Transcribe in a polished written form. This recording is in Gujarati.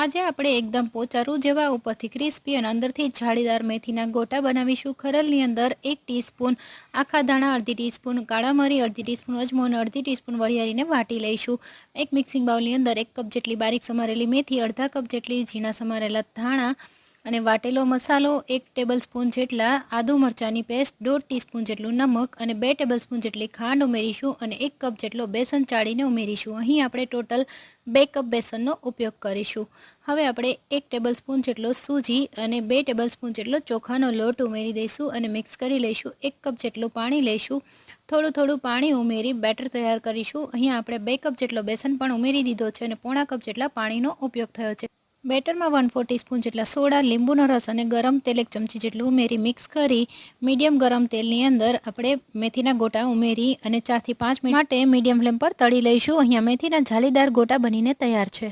આજે આપણે એકદમ પોચારું જેવા ઉપરથી ક્રિસ્પી અને અંદરથી જાળીદાર મેથીના ગોટા બનાવીશું। ખરલની અંદર 1 ટીસ્પૂન આખા ધાણા, અડધી ટીસ્પૂન કાળા મરી, અડધી ટીસ્પૂન અજમો અને અડધી ટીસ્પૂન વરિયાળીને વાટી લઈશું। એક મિક્સિંગ બાઉલની અંદર 1 કપ જેટલી બારીક સમારેલી મેથી, અડધા કપ જેટલી ઝીણા સમારેલા ધાણા અને વાટેલો મસાલો, 1 ટેબલસ્પૂન જેટલા આદુ મરચાંની પેસ્ટ, 1.5 ટીસ્પૂન જેટલું નમક અને 2 ટેબલસ્પૂન જેટલી ખાંડ ઉમેરીશું અને 1 કપ જેટલો બેસન ચાળીને ઉમેરીશું। અહીં આપણે ટોટલ 2 કપ બેસનનો ઉપયોગ કરીશું। હવે આપણે 1 ટેબલસ્પૂન જેટલો સૂજી અને 2 ટેબલસ્પૂન જેટલો ચોખાનો લોટ ઉમેરી દઈશું અને મિક્સ કરી લઈશું। 1 કપ જેટલું પાણી લઈશું। થોડું પાણી ઉમેરી બેટર તૈયાર કરીશું। અહીં આપણે 2 કપ જેટલો બેસન પણ ઉમેરી દીધો છે અને પોણા કપ જેટલા પાણીનો ઉપયોગ થયો છે। બેટરમાં 1/4 ટીસ્પૂન જેટલા સોડા, લીંબુનો રસ અને ગરમ તેલ 1 ચમચી જેટલું ઉમેરી મિક્સ કરી મીડિયમ ગરમ તેલની અંદર આપણે મેથીના ગોટા ઉમેરી અને 4 થી 5 મિનિટ માટે મીડિયમ ફ્લેમ પર તળી લઈશું। અહીંયા મેથીના જાળીદાર ગોટા બનીને તૈયાર છે।